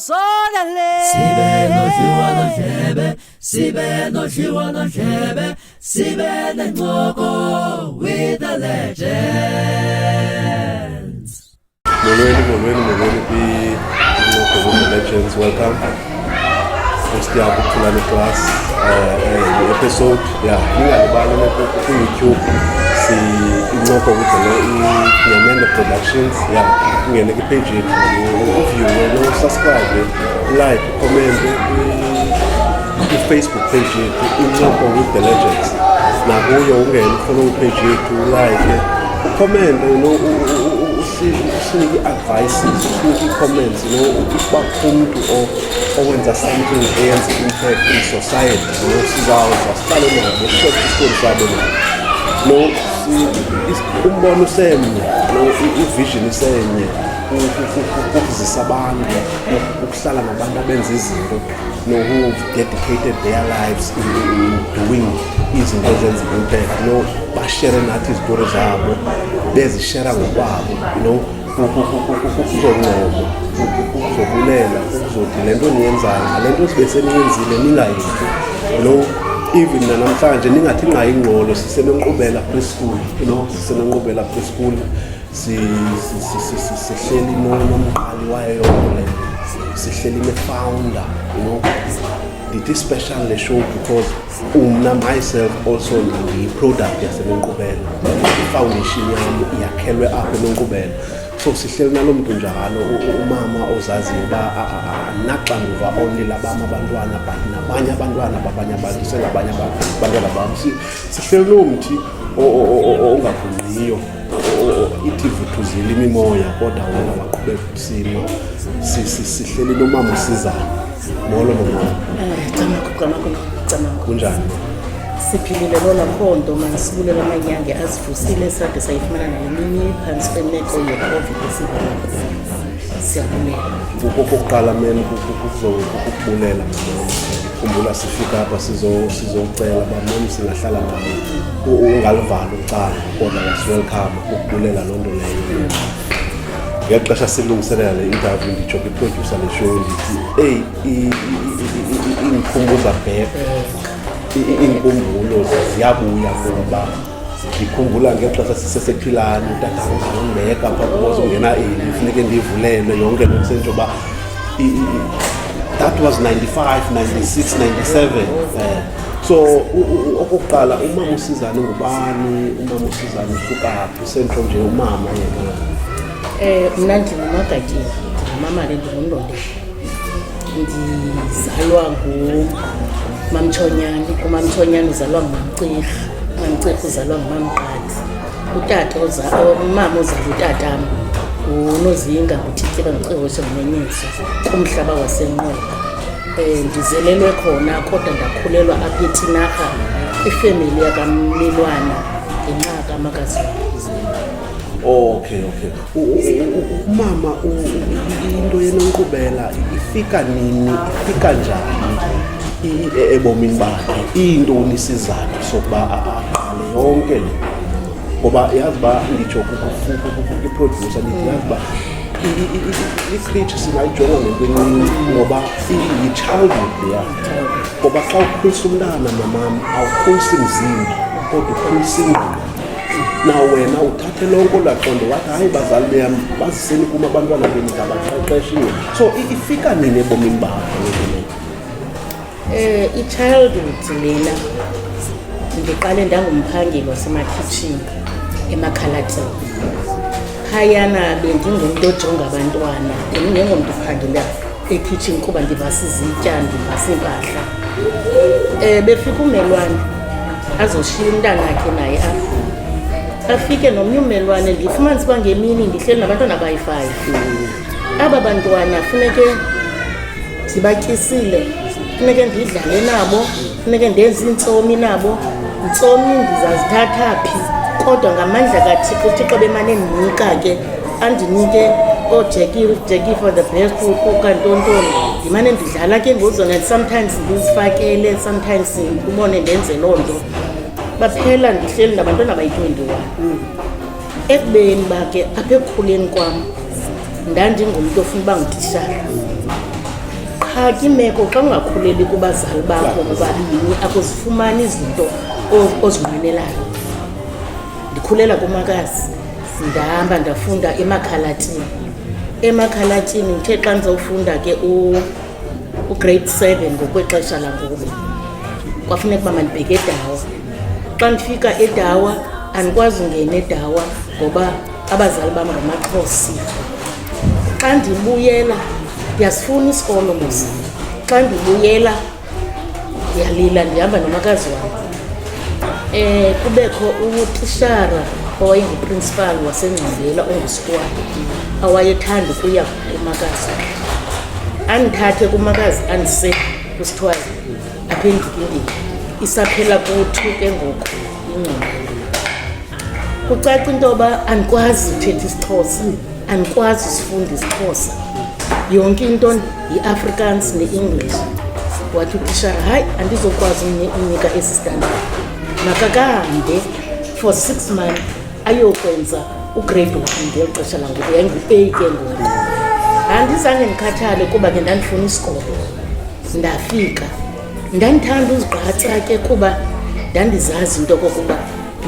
usonale sibe no jebe sibe no jebe sibe Incoko with the legends. Molweni Incoko with the legends. Welcome. First year to the class. Episode, ningalibali ku YouTube. Si Incoko with the Productions. Ngene ku page yethu, view, subscribe, like, comment. Facebook page yethu Incoko with the legends. Na kuyo ungene follow page yethu, like, comment, usinike advices, usinike comments, umuntu owenza something eyenza impact in society, sihlale nabo, share istory sabo, umbono usemnye, ivision isenye, ukuzisa abantu, ukuhlala nabantu abenza izinto, who dedicated their lives in doing izinto ezenza impact, bashare nathi izitori zabo, bezishare ngokwabo, ukuzoncoma, ukuzobulela, ukuzothi lento niyenzayo, lento sibeseniyenzile ningayiphi, even namhlanje ningathi nqa ingqolo siseNonkqubela Pre School, siseNonkqubela Pre School, sihleli nomqali wayo le, sihleli ne-founder, It special le show because myself also ngiyi-product yaseNonkqubela, i-foundation yami yakhelwe apha eNonkqubela. So sihleli nalo muntu njalo, umama ozaziyo naxanduva only labami abantwana, but nabanye abantwana babanye abantu, selabanye abantwana bami. Sihleli nomthi ongagungqiyo, ithi vuthuzile imimoya, kodwa wena waqhubeka ukusima. Sihleli noMam Sizani. Molo nomama. Kunjani? Siphilile lona mpondo manisibulela amanyanga azivusile sade sayifumana neminye phansi kwemeko ye-COVID esibona. Siyabulela. Ukuqala mina ukukubulela ngikhumbula sifika apha sizocela bamama singahlala nawe. Ungalivali ucala kodwa welcome ukubulela lonto leyo. Ngexesha silungiselela le interview nditsho ke-producer le show ndithi ingikhumbuza back, inkumbulo ziyabuya ngoba ngikhumbula ngexesha sisesephilana utata ngibeka apha kuboza ungena funeke ndivulelwe yonke loo nto njengoba that was 95, 96, 97. So okokuqala uMam Sizani ngubani? uMam Sizani usukaphi? Sentro nje umama yena. Mna ndinguMagatyi, ndingumama le ndingundodeni. Ndizalwa nguMam Chonyane, uMam Chonyane uzalwa nguMamCirha, uMamCirha uzalwa nguMamQadi. Umama ozala utatam nguNozinga nguThityiba Ngcihoshe nguNenyezo kumhlaba waseNqweba. Ndizelelwe khona kodwa ndakhulelwa apha eTinarha, ifemeli yakammelwane ngenxa kamakazi. Okay. Umama into yeNonkqubela ifika nini? Ifika njani ebomini bakhe? Intoni isizathu sokuba aqale yonke le? Ngoba yazi ba nditsho ku-producer ndithi yazi ba i-creature singayijonga ngentwenini ngoba iyi-childhood leya. Ngoba xa ukhulisa umntana nomama awukhulisi mzimba kodwa ukhulisa ingqondo. Na wena uthathe lonke laqondo wathi hayi bazali bami baziseni kuma abantwana beni ngabaqeqeshiwe. So ifika nini ebomini bakho le? I-childhood lena ndiqale ndangumphangeli wasemakhitshini emakhalatini. Phayana bendingumuntu ojonga abantwana, bendingengomuntu uphangela ekhitshini kuba ndivasa izitya, ndivasa impahla. Befika ummelwane azoshiya umntana wakhe naye apho. Afike nomnye ummelwane ndifumanisa uba ngemini ndihleli nabantwana abayi-5. Aba bantwana funeke ndibatyisile, funeke ndidlale nabo, funeke ndenze iintsomi nabo. Iintsomi ndizazithatha phi? Kodwa ngamandla kaThixo, uThixo bemane endinika ke, andinike Jackie for the best ukantontoni. Ndimane ndidlala ke ngozona, sometimes ndizifakele, sometimes ubone ndenze loo nto. Baphela ndihleli nabantwana abayi-21. Ekubeni bakhe apha ekukhuleni kwam ndandingumntu ofuna uba ngutitshala. qha imeko xa ungakhuleli kubazali bakho bobabini akuzifumani izinto ozinqwenelayo. Ndikhulela kumakazi, ndahamba ndafunda emakhalatini ndithe xa ndizawufunda ke ugrade 7 ngokwexesha langoku kwafuneka uba mandibheke eDawa. Xa ndifika eDawa andikwazi ungena eDawa ngoba abazali bam ngamaXhosa. Xa ndibuyela ndiyasifuna isikolo mos. Xa ndibuyela ndiyalila ndihamba nomakazi wam. Kubekho utishara owayenguprincipal waseNgqubela onguSitwana awayethanda ukuya kumakazi. Andithathe kumakazi andise kuSithwayo apha eNdikindini. Isaphela ku-2 ke ngoku iNgqubela. Kucaca into yoba andikwazi uthetha isiXhosa, andikwazi usifunda isiXhosa. Yonke into yi-Afrikaans ne-English. Wathi utishara, hayi andizokwazi unika esi standard. Makakahambe for 6 months ayokwenza ugrade 1 ngelo xesha langoku yayingu-A ke ngoku. Andizange ndikhathale kuba ke ndandifuna isikolo. Ndafika ndandithanda uzigqatsa ke kuba ndandizazi into kokuba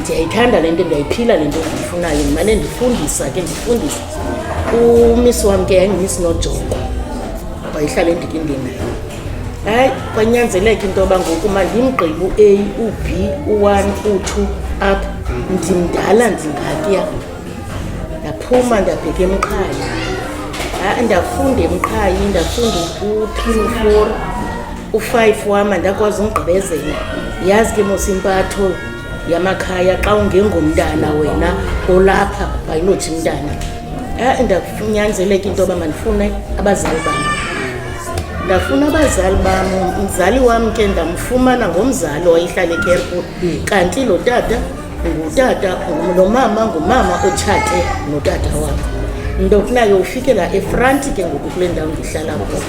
ndiyayithanda le nto, ndiyayiphila le nto ndiyifunayo. Ndimane ndifundisa. Umiss wam ke yayinguMiss Nojoko wayehlala eNdikindini. Hayi kwanyanzeleka into yoba ngoku mandimgqibe u-A, u-B, u-1, u-2 up. Ndimdala ndingakuya. Ndaphuma ndabheka eMqhayi. Ndafunda eMqhayi, ndafunda u-3, u-4, u-5 wam andakwazi umgqibezela. Yazi ke mos impatho yamakhaya xa ungengomntana wena olapha ayilothi mntana. Ndafunyanzeleka into yoba mandifune abazali bam. Ndafuna abazali bam. Umzali wam ke ndamfumana ngomzali owayehlala eKerkhoek. Kanti lo tata lo mama ngumama otshate notata wam. Ndokunayo ufikela efranti ke ngoku kule ndawo ndihlala kuyo.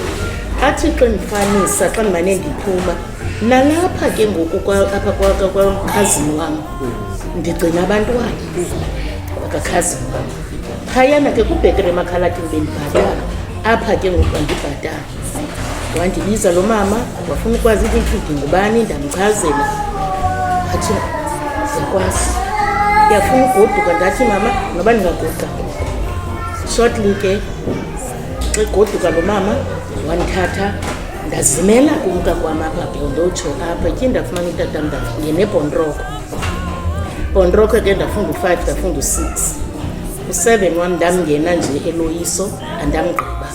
Athi xa ndifanisa xa ndimane ndiphuma nalapha ke ngoku apha kwakhazini wam ndigcina abantwana bakakhazini wam. Phayana ke kubhekere emakhalatini bendibhatala. Apha ke ngoku andibhatala. Wandibiza lo mama wafuna ukwazi ukuthi ngubani, ndamchazela. Athi yakwazi yafuna ugoduka. Ndathi mama noba ndingagoduka. Shortly ke xa igoduka lo mama wandithatha ndazimela kumka kwam apha ndotsho apha ke ndafumana utata ndangena eBhonroko ke ndafunda u-5 ndafunda u-6. U-7 wam ndamngena nje eLoyiso andamgqiba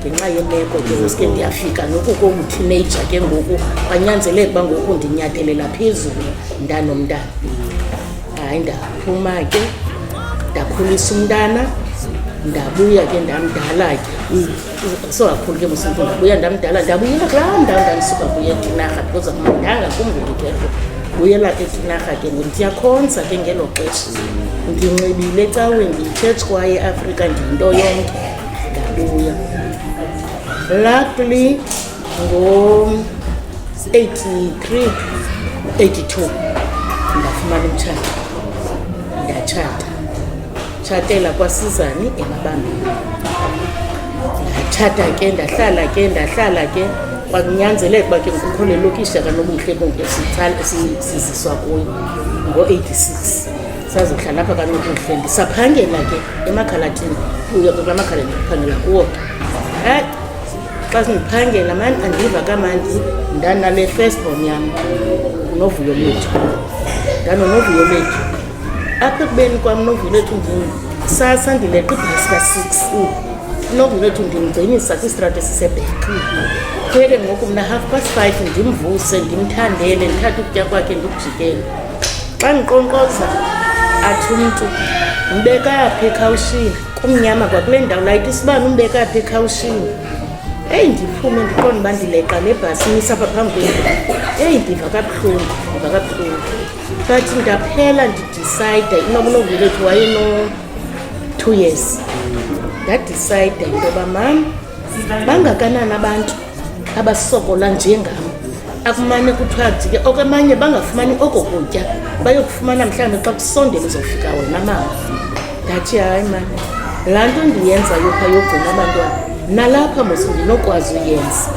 ngenxa yemeko ke uske ndiyafika nokukomteenager ke ngoku kwanyanzeleka uba ngoku ndinyathelela phezulu ndanomntana. Hayi ndaphuma ke ndakhulisa umntana. Ndabuya ke ndamdala ke sokakhulu ke musimntu ndabuya ndamdala ndabuyela kulaa ndawo ndandisuka kuyo eTinarha because akumandanga kumngulikelo buyela eTinarha ke ndiyakhonza ke ngelo xesha ndinxibile ecaweni ichurch kwaye eAfrika ndiyinto yonke. Ndabuya luckily ngo-83 82 ndafumana umtshato. Tshatela kwaSizani eMabambeni. Ndatshata ke ndahlala ke kwanyanzeleka uba ke ngikho le lokisha kaNobuhle bonke siziswa kuyo ngo-86 sazohlala apha kaNobuhle ndisaphangela ke emakhalatini kuyo ke amakhalatini ndiphangela kuwo. Hayi xa sindiphangela mani andiva kamandi ndanale firstborn yam uNovuyo Lethu. Ndanovuyo Lethu apha ekubeni kwam Novuyo Lethu sasa ndileqa ibhasi ka-6 Novuyo Lethu ndimgcinisa kwistrati esisebheka. Kuye ngoku mna 5:30 ndimvuse ndimthandele ndithathe ukutya kwakhe ndikujikele. Xa ndiqonkqoza athi umntu mbeka apha ekhawushini kumnyama kwakule ndawo layithi isibani umbeka apha ekhawushini. Ndiphume ndiqonda uba ndileqa le bhasi imisa apha phambi kwendlu. Ndiva kabuhlungu. But ndaphela ndidicide inoba uNovuyo Lethu wayeno-2 years. Ndadicide into yoba mam bangakanani abantu abasokola njengam akumane kuthiwa jike okwamanye bangafumani oko kutya bayokufumana mhlawumbi xa kusondele uzofika wena mama. Ndathi hayi mani laa nto ndiyenzayo phaa yogcina abantwana nalapha mos ndinokwazi uyenza.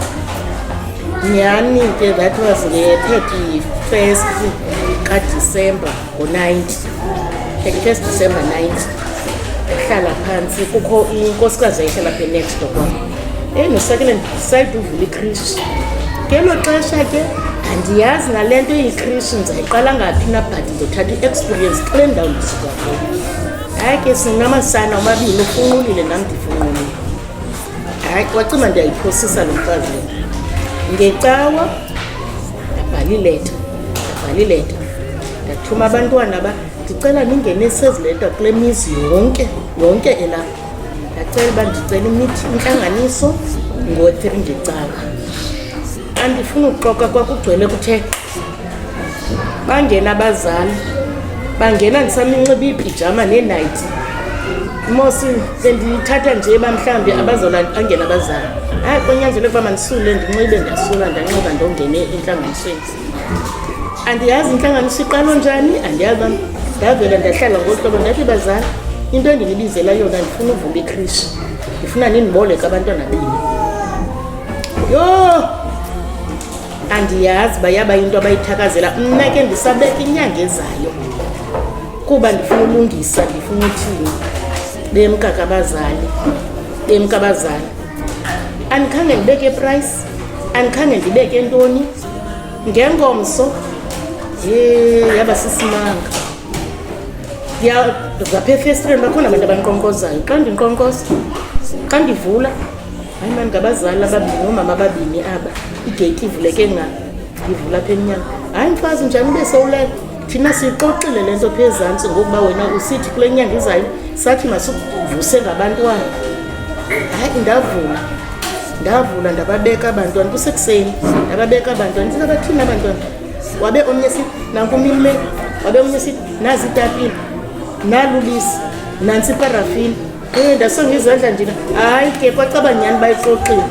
Nyhani ke that was nge-31st kaDisemba ngo-90, 31st December 90. Ehlala phansi kukho inkosikazi ehlala apha next door kwam. Nosakele ndidicide uvula ikrishi. Ngelo xesha ke andiyazi nale nto iyikrishi ndizayiqala ngaphi na, but ndizothatha i-experience kule ndawo ndisuka kuyo. Hayi ke sinamasana omabini, ufunqulile nam ndifunqulile. Hayi wacima ndiyayiphosisa lo mfazi lo. Ngecawa ndabhala ileta ndathuma abantwana ndicela ningenise ezi leta kule mizi yonke elapha. Ndacela uba ndicela intlanganiso ngo-3 ngecawa. Andifuna ukuxoka kwakugcwele kuthe bangena abazali, bangena ndisaminxiba iipijama neenayithi. Mosi bendiyithatha nje mhlawumbi angena abazali. Hayi konyanzeleke ukuba mandisule ndinxibe, ndasula ndanxiba ndongene entlanganisweni. Andiyazi intlanganiso iqalo njani, andiyazi. Ndavela ndahlala ngohlobo ndathi bazali, into endinibizela yona ndifuna uvula ikrishi, ndifuna nindiboleke abantwana bini. Yho, andiyazi uba yaba into abayithakazela. Mna ke ndisabeka inyanga ezayo kuba ndifuna ulungisa, ndifuna uthini. Bemka abazali. Andikhange ndibeke price, andikhange ndibeke ntoni. Ngengomso yaba sisimanga. Zapha efestreni bakhona abantu abankonkozayo. Xa ndinkonkoza, xa ndivula, hayi mani ngabazali ababini, oomama ababini aba, igate ivuleke ivula apha emnyama. Hayi mfazi njani ube sowulele, thina siyixoxile le nto phezantsi ngokuba wena usithi kule nyanga izayo sathi masivuse ngabantwana. Hayi ndavula ndababeka abantwana kusekuseni, ndababeka abantwana. Ndithi abathini abantwana? Wabe omnye sithi nanku umilime, wabe omnye sithi nazi itapile, nalubisi, nantsi iparafini. Ndasonga izandla njena. Hayi ke kwacaba nyhani bayixoxile.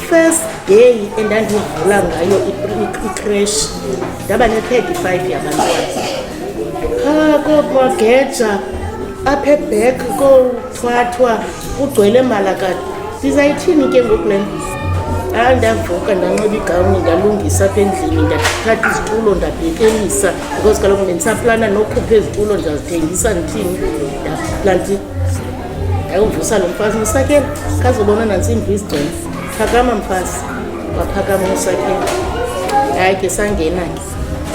First day endandivula ngayo ikreshi ndaba ne-35 yabantwana. Komageja apha ebhek kothwathwa kugcwele malakade. Ndizayithini ke ngoku le nto? Ndavuka ndanxiba igawuni ndalungisa apha endlini, ndathatha izitulo ndabhekelisa because kaloku bendisaplana nokhupha izitulo ndazithengisa ndithini. Ndaplanti ndayovusa lo mfazi, Msakela khazobona nantsi indlu izigcwele. Phakama mfazi, waphakama uSakela. Hayi ke sangena ke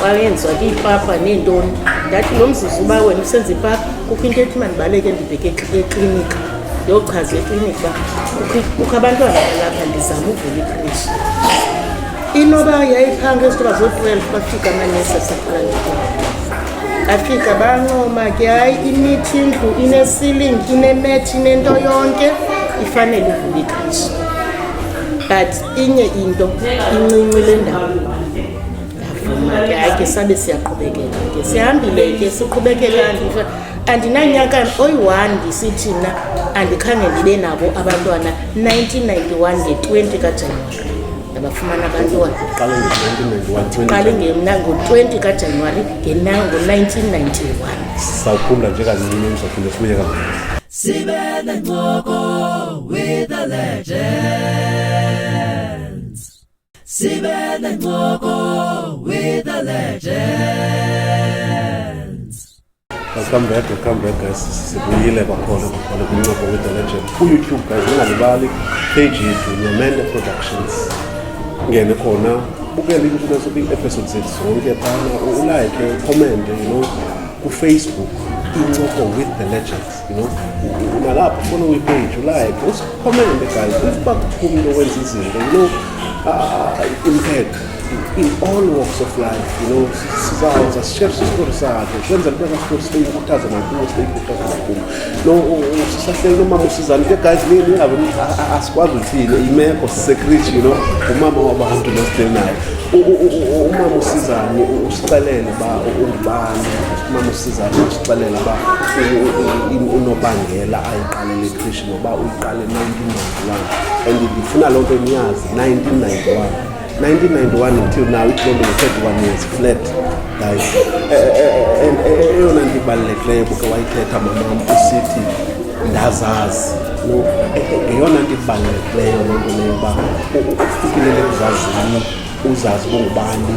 wayenziwa ke ipapa neentoni. Ndathi lo mzuzu uba wena usenza ipapa kukho into ethi mandibaleke ndibheke eklinika, ndiyochaza eklinika uba kukho abantwana balapha ndizama uvula ikrishi. Inoba yayiphanga ezitoba zo-12 bafika amanesi aseplantini. Afika bancoma ke hayi imithi, indlu ine-ceiling, inemethi, inento yonke, ifanele uvula ikrishi. But inye into incinci le ndawo. Ndavuma ke hayi ke sabe siyaqhubekeka ke sihambile ke siqhubekeka. Andinanyaka oyi-1 ndisithi mna andikhange ndibe nabo abantwana. 1991 nge-20 kaJanuwari ndabafumana abantwana. Qale ngo-20 kaJanuwari ngo-1991. Sawuphumla nje kancinci mzawuphinde sibuye kamva. Sibe Incoko with the legends. Sibe Incoko with the legends. Welcome back guys. Sibuyile bakhona kwiNcoko with the legend. Ku-YouTube guys, ningalibali page yethu Nomene Productions. Ngene khona bukela i-episode zethu zonke phana, ulike, comment, ku-Facebook Incoko with the legends, nalapho fona kwi-page ulike, usikhommente guys, usiba kuphumile wenza izinto, impact in all walks of life, sizawuza sishare isikori sakhe, kwenzela ukuba isikori sibe yikhuthaza nakuwo, sibe yikhuthaza nakuwo. Sisahleli noMam Sizani ke guys, ningabe asikwazi uthini, imeko secret, umama wabantu nosideli naye. uMam Sizani usixelele uba ungubani, uMam Sizani usixelele uba unobangela ayiqalele ikrishi noba uyiqale 1991, and ndifuna loo nto niyazi 1991 until now it's only 31 years flat guys. And eyona nto ibalulekileyo buke wayithetha mamam usithi ndazazi, ngeyona nto ibalulekileyo loo nto leyo uba ufikelele ekuzazini uzazi bongubani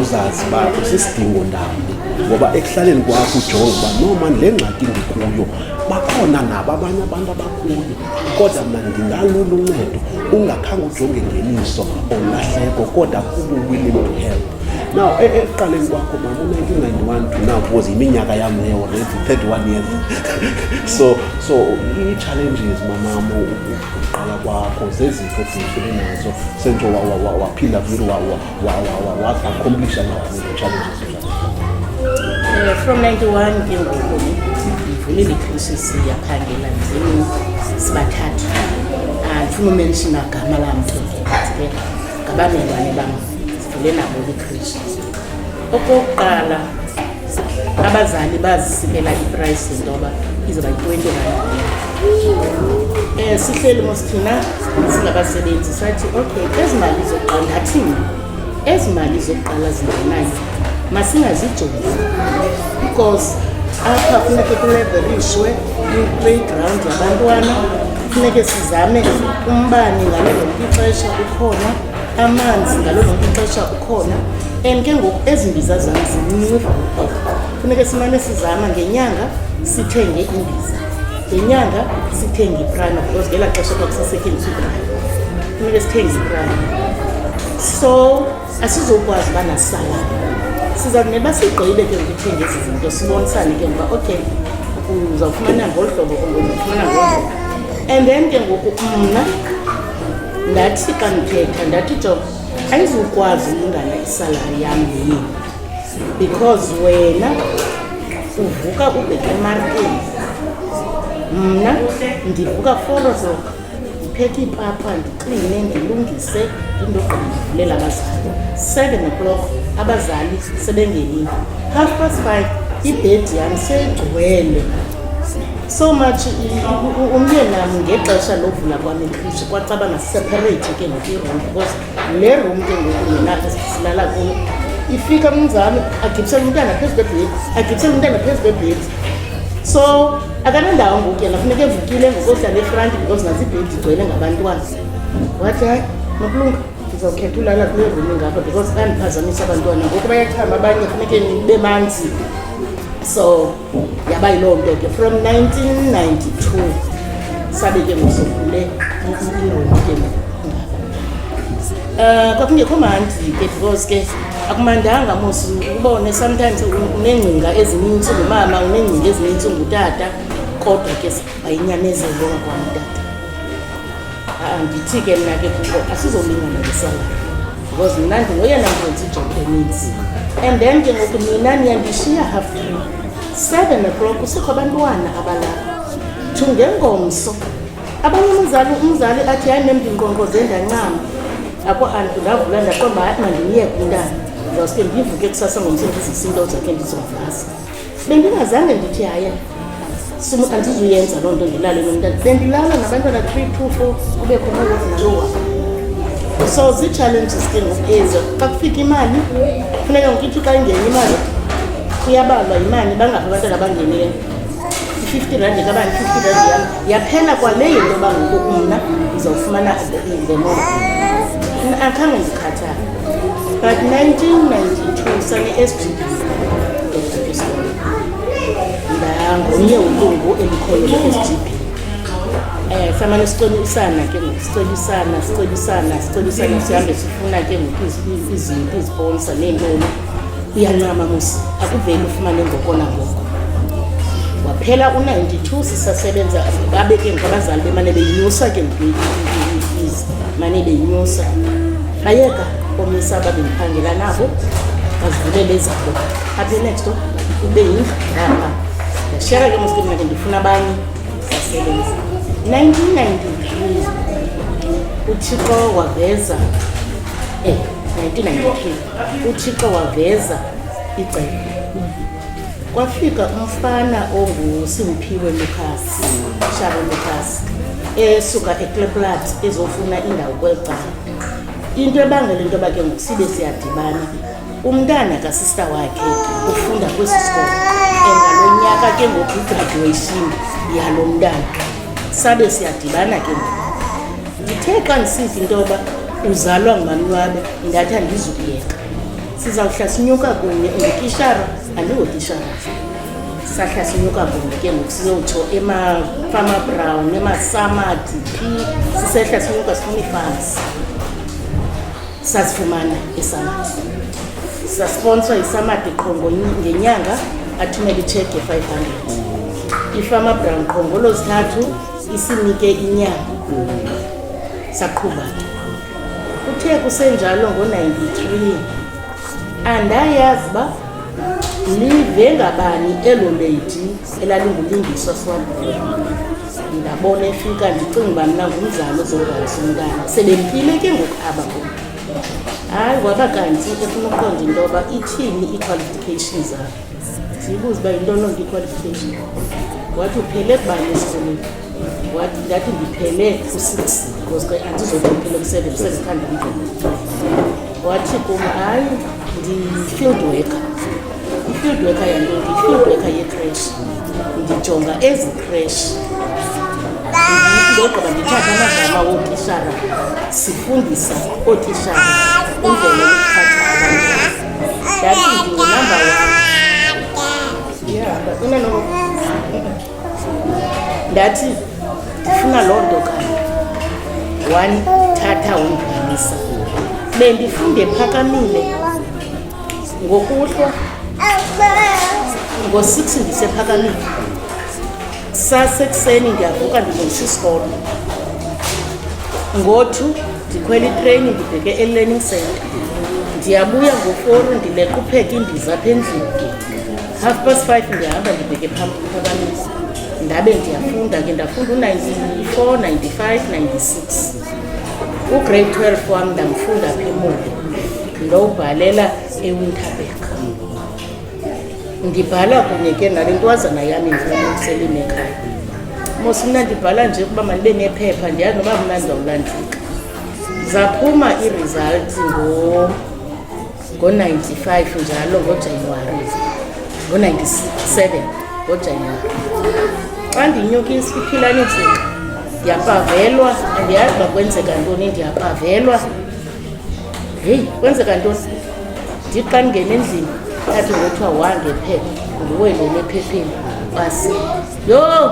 uzazi uba usisidingo ndawoni ngoba ekuhlaleni kwakho ujonge uba noma le ngxaki ndikuyo bakhona nabo abanye abantu abakuyo kodwa mna ndingalula uncedo ungakhange ujonge ngeniso olahleko kodwa kuba willing to help. Now ekuqaleni kwakho mama u-1991 to now was iminyaka yam leyo already 31 years so ii-challenges mamam uqala kwakho zezipho odibene nazo sentsho waphinda viri wa-accomplisha challenges. From 91 ke ngoku ndivulile ikrishi siyaphangela nzini sibathathu. Andifuna umenshina gama lam ke ngabamelwane bam sivule nabo ikrishi. Okokuqala abazali bazisikela iprice yentoba izoba yi-20 rand. Sihleli mosithina singabasebenzi sathi okay ezi mali zokuqala ndathini ezi mali zokuqala zingenayo masingazijongi because apha funeke kuleverishwe i-playground yabantwana, funeke sizame umbane ngalo lonke ixesha ukhona, amanzi ngalo lonke ixesha ukhona, and ke ngoku ezimbiza zam zininzi. Funeke simane sizama ngenyanga sithenge imbiza, ngenyanga sithenge iprime because ngela xesha kwakusasetyenziswa iprime, funeke sithenge iprime. So asizokwazi uba nasalari, sizawuneba sigqibe ke ngokuthenga ezi zinto sibonisane ke ngoba okay uzawufumana ngolu hlobo uzawufumana ngolu hlobo. And then ke ngoku mna ndathi xa ndithetha ndathi jo ayizukwazi ulingana isalari yam yini because wena uvuka ubheke emarikeni, mna ndivuka 4 o'clock ndipheke ipapa ndikline ndilungise into ndivulela abazali 7 o'clock abazali sebengenile, 5:30 ibhedi yam segcwele. So much umyenam ngexesha lovula kwam ikrishi kwacaba separate ke ngoku iroom because le room ke ngoku nalapha silala kuyo ifika umzali agibisela umntana phezu kwebhedi, agibisela umntana phezu kwebhedi. So akanandawo ngoku yena funeka evukile ngokohlala efront because nazi ibhedi igcwele ngabantwana. Wathi hayi nokulunga ndizawukhetha ulala kule room ngapha because andiphazamisa abantwana ngoku bayachama abanye funeke nibe manzi. So yaba yiloo nto ke from 1992 sabe ke ngosovule iroom ke kwakungekho mandi ke because ke akumandanga mos ubone sometimes unengcinga ezininzi ngumama, unengcinga ezininzi ngutata, kodwa ke bayinyamezelo ngakwamtata. Ndithi ke mna ke kuko asizolingana ngesalari because mna ndingoyena mntu ijob eninzi. And then ke ngoku mina ndiyandishiya 7 o'clock kusikho abantwana abalala thungengomso. Abanye umzali athi hayi nemndinqonqoze ndancama akho antu ndavula ndaqomba hayi mandiyeke umntana ndizawuske ndivuke kusasa ngomso ndizise into zakhe ndizovasa. Bendingazange ndithi hayi andizuyenza loo nto ndilale nomntana, bendilala nabantwana 3, 2, 4 kubekho nolovu nalowa. So zii-challenges ke ngoku ezo xa kufika imali funeka ngokithi xa ingena imali kuyabalwa imali bangaphi abantwana abangenileyo, i-50 rand kabani 50 rand yam yaphela kwaleyo into yoba ngoku mna ndizawufumana the more. Akhange ndikhathale but 1992 sane-SGB ngomnye ulungu elikhoyo le-SGB. Samane sixolisana ke ngoku sixolisana sihambe sifuna ke ngoku izinto iziponsa neentoni. Uyancama musi akuveli ufumane ngoko nangoko. Waphela u-92 sisasebenza babe ke ngabazali bemane beyinyusa ke ngokwizi mane beyinyusa bayeka omisa babendiphangela nabo bazivulele zabo apha next door ube yindlu apha ndashiyeka ke musi mna ke ndifuna abanye sasebenza. 1993 uThixo waveza 1993 uThixo waveza icebo. Kwafika umfana onguSimphiwe Lucas, Shaba Lucas, esuka eKleplat ezofuna indawo kwecala. Into ebangela into bake ngokusibe siyadibana, umntana kasista wakhe ufunda kwesi sikolo engalonyaka ke ngoku graduation yalo mntana sabe siyadibana ke ndithe xa ndisiva into yoba uzalwa ngumami wabe ndathi andizukuyeka sizawuhla sinyuka kunye ungutishara andingotishara sahla sinyuka kunye ke ngoku siyotsho ema-Farmer Brown ema-Samadi phi sisehla sinyuka sifuna iifans sasifumana eSamadi sasponswa yiSamadi qho ngenyanga athumela itsheki ye-500 iFarmer Brown qho ngolozithathu isinike inyanga saqhuba kuthe kusenjalo ngo-93 andayazi uba live ngabani elo lady elalingulingiswa swabule ndabona efika ndicinga uba mna ngumzali ozongalisa umntana sebempile ke ngoku aba bona hayi waba kanti efuna ukuqonda into yoba ithini ii-qualifications zakho siyibuze uba yinto nonke i-qualification wathi uphele kubani esikolweni wathi ndathi ndiphele ku-6 because ke andizokuphele ku-7 sezithanda umntwana wathi kum hayi ndi-field worker i-field worker yantoni i-field worker ye-crash ndijonga ezi crash ndogqiba ndithatha amagama wootishara sifundisa ootishara indlela yokuphatha abantwana ndathi ndingunumber 1 ndathi ndifuna loo nto kanye 1 thatha undibhalisa bendifunde phakamile ngokuhlwa ngo-6 ndisephakamile sasekuseni ndiyavuka ndilungisa isikolo ngo-2 ndikhwela itreyini ndibheke e-learning center ndiyabuya ngo-4 ndileqa upheka indiza apha endlini 5:30 ndihamba ndibheke phakamile ndabe ndiyafunda ke ndafunda u-94 95 96 ugrade 12 wam ndamfunda apha emude ndowubhalela ewinterberg ndibhala kunye ke nale ntwazana yam imfuseline ekhaya mos mna ndibhala nje ukuba mandibe nephepha ndiyazi noba mna ndizawulandlika zaphuma ii-results ngo-95 njalo ngoJanuwari ngo-97 ngoJanuwari xa ndinyukisa iphilani ntsika ndiyapavelwa andiyazi uba kwenzeka ntoni ndiyapavelwa heyi kwenzeka ntoni ndixa ndingena endlini athi ngothiwa wangephepha ndiwelele ephepheni basi yho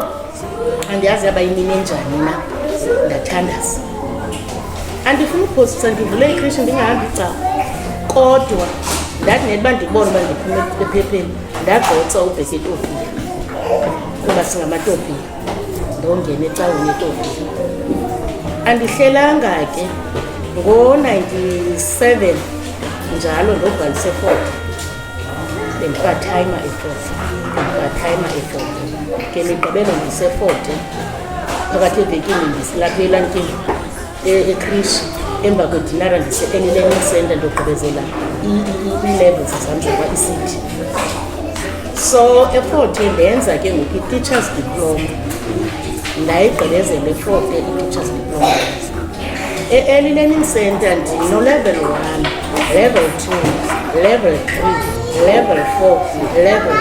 andiyazi yaba yimini enjani na ndathandaza andifuna uphosisa ndivule ikrishi ndingahambi icawa kodwa ndathi netoba ndibona uba ndiphume ephepheni ndagqotsa ubheka etofini kuba singamatofini ndongena ecaweni etofini andihlelanga ke ngo-97 njalo ndobhalise eFort bendipathaima eFort ke nigqibelo ndiseFort phakathi evekini ndisilapha elantini ekrishi emva kwedinara ndise-early learning center ndogqibezela ii-levels zam zokwa-ECD so eFort ndenza ke ngoku i-teachers diploma ndayigqibezela eFort i-teachers diploma e-early learning center ndino-level 1 level 2 level 3 level 4 level 5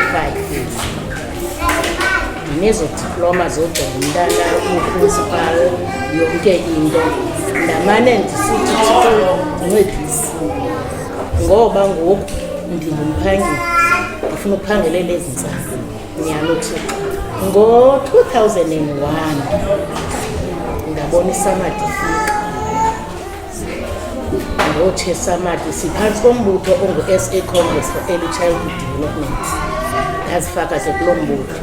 nezo diploma zojonga umntana uprincipal yonke into ndamane ndisithi Thixo ndincedise ngoba ngoku ndingumphangeli ndifuna ukuphangelela ezi ntsapho nyhani uThixo ngo-2001 ndabona iSamadi ifika ngotshe Samadi siphantsi kombutho ongu-SA Congress for Early Childhood Development ndazifaka ke kulo mbutho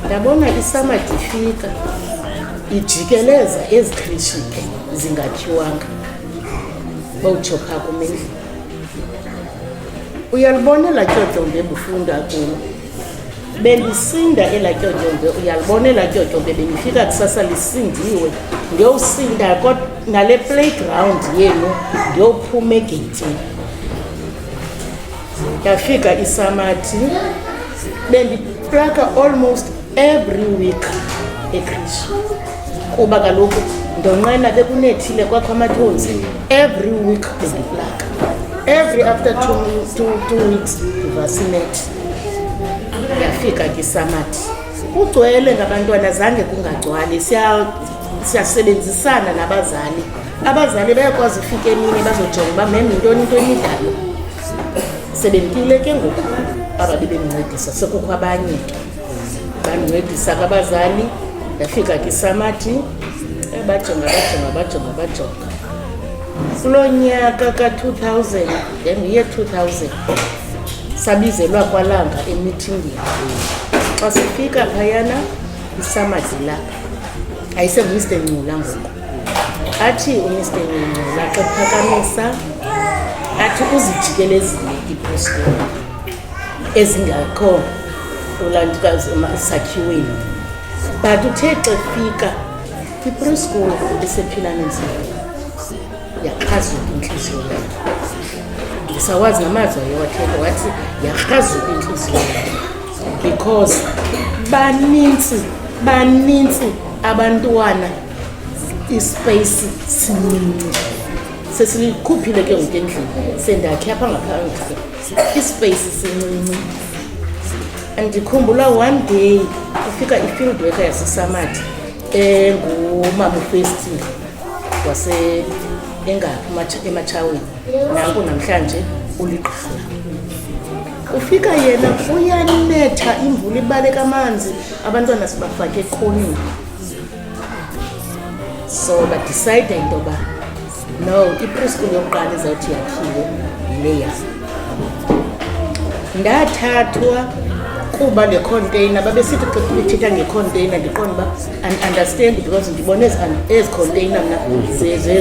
ndabona iSamadi ifika ijikeleza ezikrishi ke zingatyiwanga bawutsho phaa kumendlini uyalibona elaa tyotyombe bufunda kulo bendisinda elaa tyotyombe uyalibona elaa tyotyombe bendifika kusasa lisindiwe ndiyowusinda nale playground yenu ndiyophuma egeyithini ndafika iSamadi bendiplaka almost every week ekrishi kuba kaloku ndonqena bekunethile kwakho amathonsi every week bendiplaka every after two weeks ndivasinet yafika ke iSamadi kugcwele ngabantwana zange kungagcwali siyasebenzisana nabazali abazali bayakwazi ufika emini bazojonga uba mem yintoni into emidayo sebempile ke ngoku ababe bemncedisa sekukho abanye bandincedisa kabazali yafika kisamathi bajonga kulo nyaka ka-2000 then year 2000 sabizelwa kwalanga emithingini xa sifika phayana isamathi lapha ayisengu-Mr. Ncula ngoku athi uMr. Ncula xa phakamisa athi uzijikelezile ipreschool ezingakho ulantikazi sakhiweni but uthe xa fika ipreschool esephilaninzini yachazuka inhliziyo yakhe ndisawazi namazwi ayewathetha wathi yachazuka inhliziyo yakhe because banintsi abantwana ispace sincinci sesilikhuphile ke ngoku endlini sendakhe apha ngaphandle ispace sincinci. Andikhumbula one day kufika i-field worker yasesamathi engumama ufestile wase engaphi ematshaweni nanku namhlanje uligqala ufika yena uyanetha imvula ibaleka amanzi abantwana sibafake eqonini so badicide into yoba no ipreschool yokuqala izawuthi yakhiwe yileya ndathathwa kuba le container babesithi xa bethetha ngecontainer ndiqonda uba understand because ndibone ezi container mna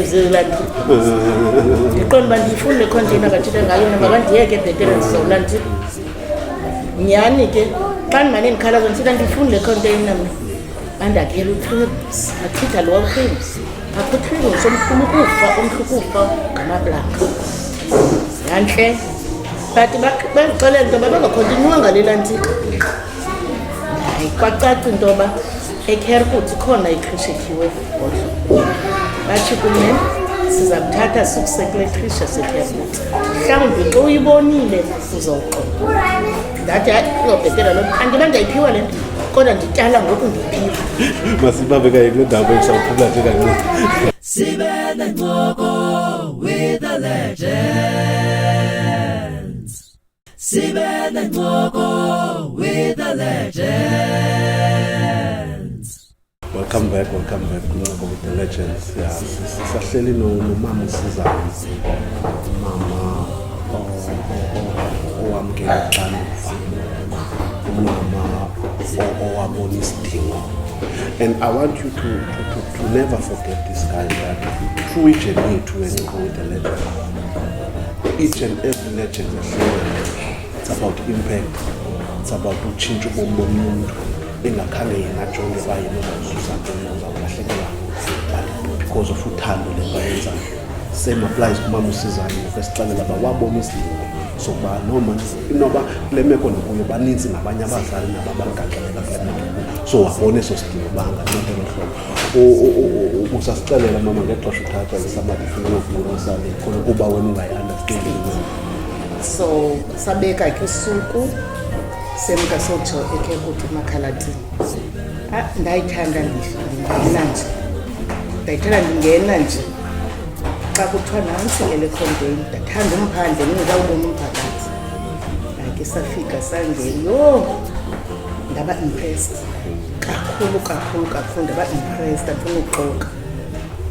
zelanti ndiqonda uba ndiyifuni le container bathetha ngayo namabandiyeke bhetele ndizawulanti nyhani ke xa ndimane ndikhalazo ndithetha ndiyifuni le container mna bandakhela utribs achitha lowa tribs apho utribs omkhulu ukufa ngamaplanga yantle but bandixelela into yoba bangakhontinyuwa ngale ntika hayi kwacaca into yoba ekerkut ikhona ikrishi ekhiwe odlo batsho kunye siza kuthatha sikusekule krisha sekerkut mhlawumbi xa uyibonile uzawuxola ndathi hayi uzawubhetela lo andiba ndiyayiphiwa le nto kodwa ndityala ngoku ndiphiwa masibabe kanye kule ndawo esawuphula nje kancane Sibe Incoko with the legends. Sibe Incoko with the legends. Welcome back Incoko with the legends. Yeah, sisahleli Mam Sizani. Mama owamkela uxanduva. Mama owabona isidingo. And I want you to never forget this guy that through each and every to Incoko with the legend. Each and every legend is it's about impact. It's about to change ubomi bomuntu engakhange yena ajonge uba yena uzawuzuza ntoni uzawulahlekela but because of uthando lengayenza. Same applies kuMam Sizani ngokwesixelela uba wabona isidingo sokuba inoba kule meko ndikuyo baninzi nabanye abazali nababangaxelela kule meko so wabona eso sidingo banganento hlobo usasicelela mama ngexesha uthathwa isamathi ufuna ukubonisa khona kuba wena ungayi-understanding. So sabeka ke usuku semka sotsho ekerkut emakhalatini ndayithanda ndingena nje xa kuthiwa nantsi ele container ndathanda umphandle ndingekawubona umphakathi like safika sangeyo ndaba impressed kakhulu ndaba impressed ndafuna uxoka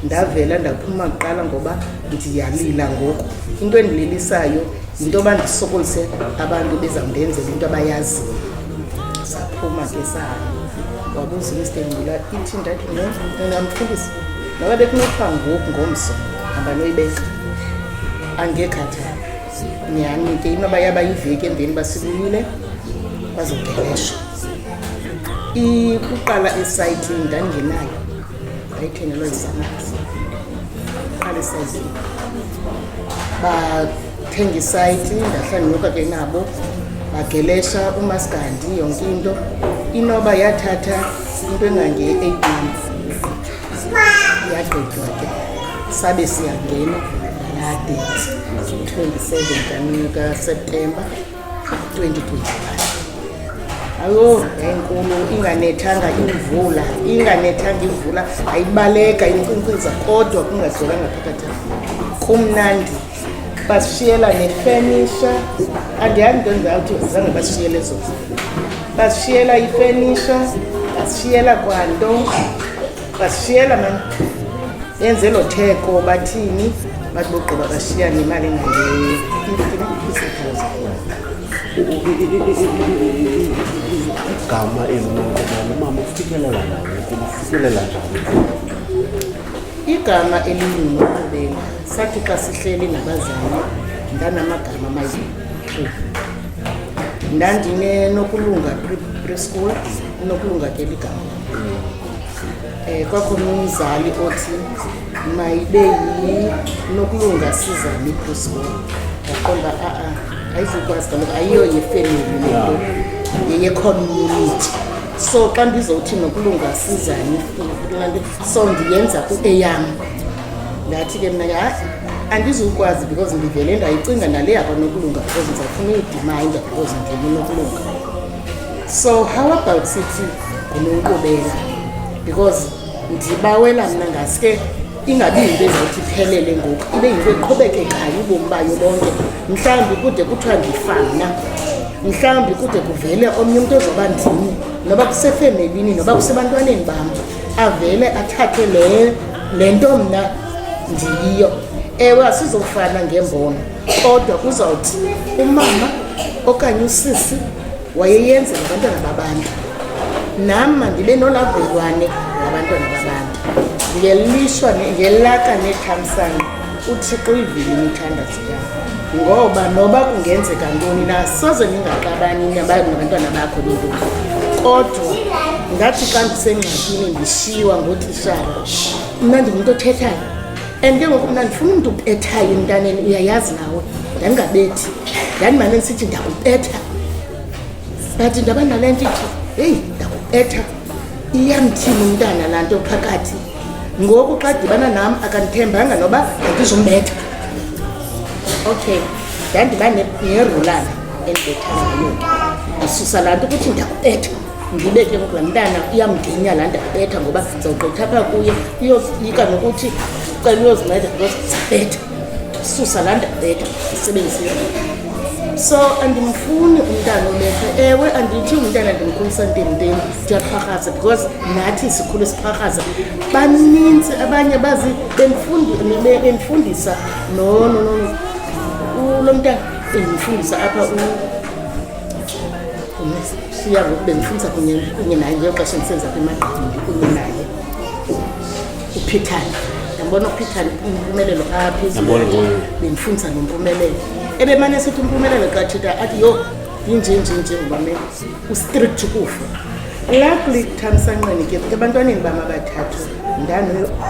ndavela ndaphuma kuqala ngoba ndiyalila ngoku into endililisayo into yoba ndisokolise abantu bezawundenzela into abayaziyo saphuma ke sahamba wabuza uMr. Ncula ithi ndathi ndingamfundisa noba bekunothiwa ngoku ngomso hamba noyibeka angekhathali nyhani ke inoba yaba yiveki emveni basibuyile bazogeleshwa ukuqala esayitini ndandingenayo ndayithengelwa isamathi uqala esayitini bathenga isayiti ndahlala ndinyuka ke nabo bagelesha umasigandi yonke into inoba yathatha into engange-8 months yagqitywa ke sabe siyangena la date 27 kaSeptemba 2021 ayo enkulu inganethanga imvula ayibaleka inkcinkciza kodwa kungagcwelanga phakathi kumnandi basishiyela nefurniture andiyazi into ndizawuthi zange basishiyele zona basishiyela ifurniture basishiyela kwanto basishiyela mani benze lo theko bathini bathi bogqiba bashiya nemali igama elinonqubela mama ufikelela njani igama eliyinonqubela sathi xa sihleli nabazali ndanamagama amayi-2 Nonkqubela Pre School Nokulunga ke ligama kwakhona umzali othi mayibe Nokulunga Sizani Pre School yaqonda ayizukwazi kaloku ayiyo yefamily lento yeye-community so xa ndizothi Nokulunga Sizani so ndiyenza eyam ndathi ke mna andizukwazi because ndivele ndayicinga nale yakwa Nokulunga because ndizawufuna uyidimanda because ndivele Nokulunga so how about sithi nguNonkqubela because ndibawela mna ngaske ingabi yinto ezawuthi iphelele ngoku ibe yinto eqhubekekayo ubomi bayo bonke mhlawumbi kude kuthiwa ndifana mhlawumbi kude kuvele omnye umntu ozoba ndini noba kusefemelini noba kusebantwaneni bam avele athathe le nto mna ndiyiyo ewe asizofana ngembono kodwa kuzawuthi umama okanye usisi wayeyenza ngabantwana babantu nam mandibe nolavelwane ngabantwana babantu ngelishwa ngelaka nethamsanqa uthixo uyivile imithandazo yam ngoba noba kungenzeka ntoni na soze ningaxabani nabantwana bakho bentoni kodwa ngathi xa ndisengxakini ndishiywa ngootishara mna ndingumntu othethayo and ke ngoku mna ndifuna umntu ubethayo emntaneni uyayazi nawe ndandingabethi ndandimane ndisithi ndakubetha but ndaba nale nto ithi heyi ndakubetha iyamthini umntana laa nto phakathi ngoku xa dibana nam akandithembanga noba andizumbetha okay ndandiba nerulana endibethana ngayo ndisusa laa nto ukuthi ndakubetha ndibe ke ngoku laa mntana iyamginya laa ndakubetha ngoba ndizawugqitha apha kuye iyoyika nokuthi cela uyozinceda because ndizabetha ndisusa laa ndakubetha ndisebenzisile so andimfuni umntana obetha ewe andithi umntana ndimkhulisa ntenteni ndiyaqhakhaza because nathi sikhule siqhakhaza baninzi abanye bazi bendifundisa lo mntana bendimfundisa apha siya ngoku bendifundisa kunye naye ngexesha ndisenza kwimagqabini kunye naye uPhithani ndambona uPhithani impumelelo apha bendifundisa nompumelelo ebemane sithi umpumelelo xa thetha athi yho yinjenjenje ngubame ustrict kufa luckily thamsanqeni ke ebantwaneni bam abathathu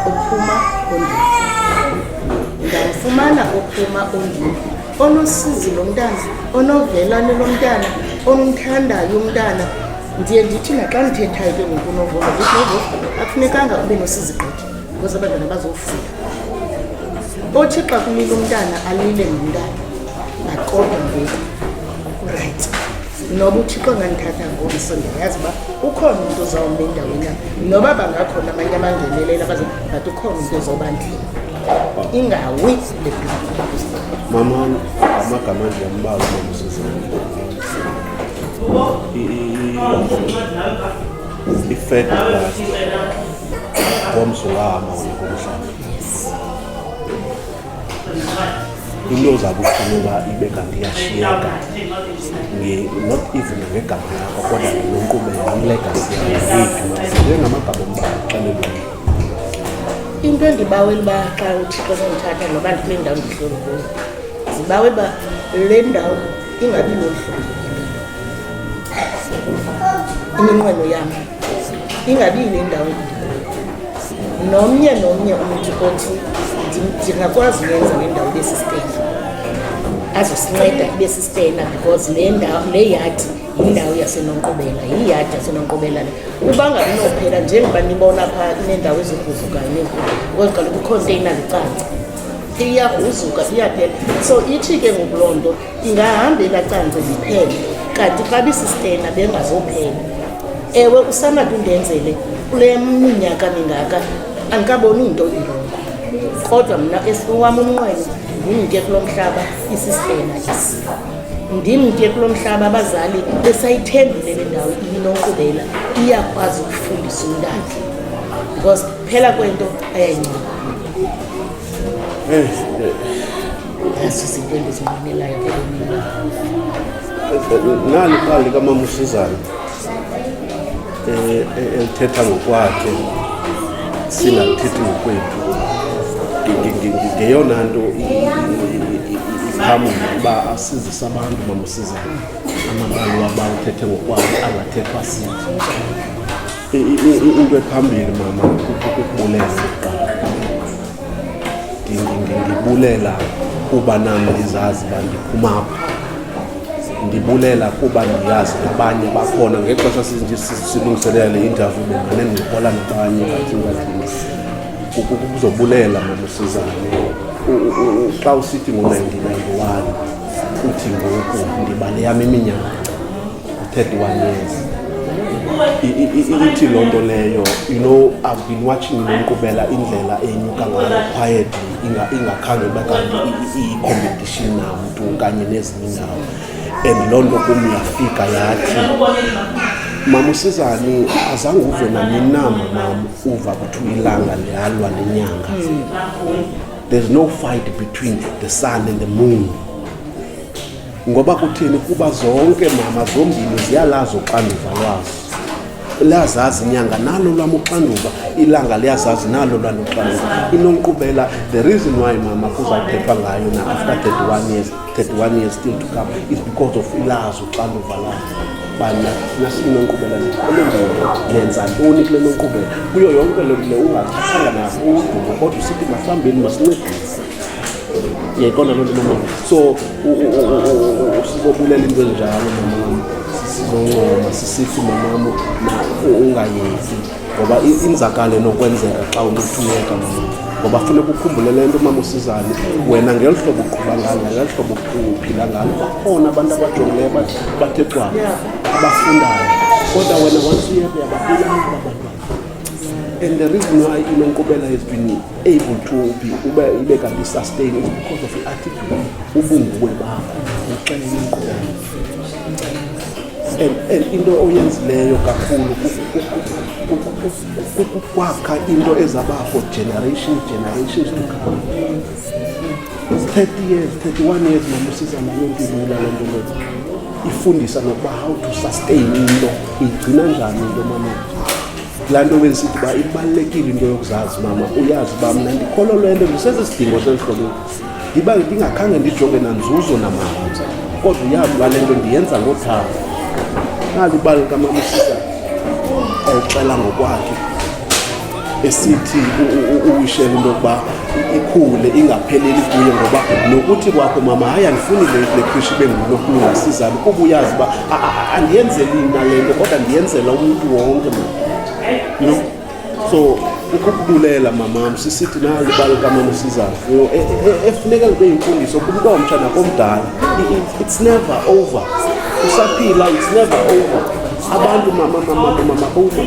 ophuma ondini ndamfumana ophuma ondini onosizi lo mntana onovelane lo mntana omthandayo umntana ndiye ndithi naxa ndithethayo ke ngoku unovola ndithi akufunekanga ube nosizi gqitha because abantwana bazofunda othi xa kulile umntana alile nomntana kodwa ngoku right noba uthixo ngandithatha ngomso ndiyayazi uba ukhona umntu ozawume endaweni noba bangakhona amanye abangenelela but ukhona umntu ozawuba ndini ingawi mama amagama ndiyambala Mam Sizani i-fact that ngomso wahamba wena komhlaba into ozabe ufuna uba ibe kanti iyashiyeka not even ngegama yakho kodwa Nonkqubela ilegasi yakho yethu njengamagama ombalwa xelelweni into endibawela uba xa uthixo nondithatha noba ndikule ndawo ndihleli kuyo ndibawela uba le ndawo ingabi noluhlobo iminqweno yam ingabi yile ndawo nomnye umntu othi ndingakwazi uyenza le ndawo ibe sistena azosinceda ibe sistena because le yadi yindawo yaseNonkqubela yiyadi yaseNonkqubela le uba ngabinophela njengoba nibona phaa inendawo ezigruzukayo because kaloku ikhonteyina licanca iyagruzuka iyaphela so ithi ke ngoku loo nto ingahambela canca liphele kanti xa bisistena bengazophela. Ewe usamade undenzele kule minyaka mingaka andikaboni into irongo, kodwa mna wam umnqweno ndimke kulo mhlaba isistena esi, ndimke kulo mhlaba abazali besayithembile le ndawo inonkqubela iyakwazi ukufundisa umntana, because phela kwento ayayincima. Nazo izinto endizinqwenelayo ebomini. Nali iqala likaMam Sizani elithetha ngokwakhe singalithethi ngokwethu. Ngeyona nto iphambili uba asizise abantu Mam Sizani amabali waba uthethe ngokwakhe angathethwa sithi. Into ephambili mama kukubulela kuqala. Ndibulela kuba nami ndizazi uba ndiphuma apha. Ndibulela kuba ndiyazi nabanye bakhona ngexesha silungiselela le interview bengane ndincokola nabanye kathini kuzobulela Mam Sizani. Xa usithi ngo-1991 uthi ngoku ndibale yam iminyaka 31 years. Ithi loo nto leyo, you know, I've been watching Nonkqubela indlela enyuka ngayo quietly ingakhange uba kanti i-competition namntu kanye nezinye indawo, and loo nto kum yafika yathi Mam Sizani azange uve nanini na mam uva kuthiwa ilanga liyalwa nenyanga. There's no fight between the sun and the moon. Ngoba kuthini? Kuba zonke mama zombini ziyalazi uxanduva lwazo. Liyazazi inyanga nalo lwam uxanduva, ilanga liyazazi nalo lwalo uxanduva. Inonkqubela, the reason why mama kuzawuthethwa ngayo na after 31 years still to come is because of ilazi uxanduva lwayo. Bana nasinonkqubela lenza ntoni kule nonkqubela kuyo yonke le ungathathanga nakudumo kodwa usithi masihambeni masincedise. Yayikona loo nto mama. So sizobulela into ezinjalo mama, sizoncoma sisithi mamam ungayeki, ngoba inzakalo nokwenzeka xa unothuyeka mama. Ngoba funeka ukhumbule le nto Mam Sizani, wena ngeli hlobo uqhuba ngalo ngeli hlobo uphila ngalo bakhona abantu abajongileyo bathe cwaka abafundayo, kodwa wena once uyeke yabaphila abantwana. And the reason why Nonkqubela has been able to ibe kanti sustain is because of the attitude, ubunguwe bakho uxele inkqubela. And into oyenzileyo kakhulu kukwakha into ezabakho generations to come. 30 years, 31 years Mam Sizani yonke loo nto leyo ifundisa nokuba how to sustain into, igcina njani into mama. Laa nto besithi uba ibalulekile into yokuzazi mama, uyazi uba mna ndikholwa le nto ndisesidingo selihlobo ndiba ndingakhange ndijonge nanzuzo namali, kodwa uyazi uba le nto ndiyenza ngothando. Nali ibali kaMam Sizani exela ngokwakhe esithi uwishela into yokuba ikhule ingapheleli kuye, ngoba nokuthi kwakho mama hayi andifuni le krishi ibe nguNonkqubela Sizani kuba uyazi uba andiyenzeli mna le nto kodwa ndiyenzela umntu wonke mama. You know, so ukubulela mamam sisithi nali ibali kaMam Sizani efuneka libe yimfundiso kumntu omtsha nakomdala. It's never over. Usaphila, it's never over. Abantu mama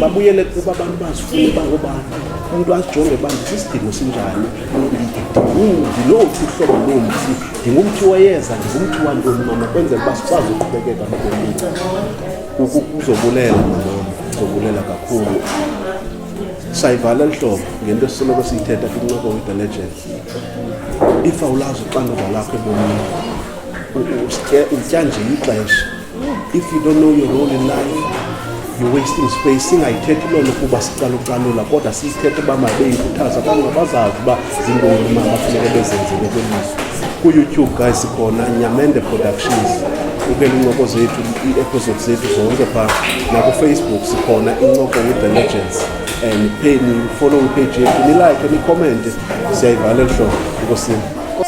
babuyele kuba abantu bazifuna bangobani, umuntu azijonge uba ndisisidingo sinjani, ndilowuthi uhlobo lomthi, ndingumthi wayeza, ndingumthi wantoni mama, kwenzela uba sikwazi uqhubekeka nobomini. Uzobulela mama, uzobulela kakhulu. Sayivala lihlobo ngento esisoloko siyithetha kwincoko with the legend. If awulazi uxanduva lakho ebomini utya nje ixesha. If you don't know your role in life, you're wasting space. Singayithethi loo nto kuba sicala ucalula, kodwa siyithethe uba mabeyikhuthaza abantu abazazi uba zintoni mama funeka bezenzele kwelizwe. Ku-YouTube guys sikhona Nyamende Productions, ukele incoko zethu, ii-episodes zethu zonke phaa. NakuFacebook sikhona Incoko with the Legends, and follow page yethu, nilike nikommente. Siyayivala lihlobo nkosini.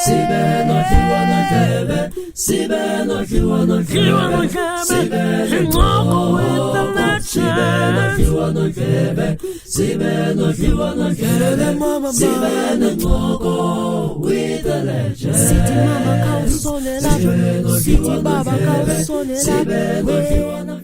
Sibe nodliwa nodlebe, sibe nodliwa nodlebe, sibe nodliwa nodlebe, sibe nodliwa nodlebe, sibe nodliwa nodlebe, sibe nencoko with the legend. Sithi mama khawusolela, sithi baba khawusolela, Sibe nodliwa nodlebe.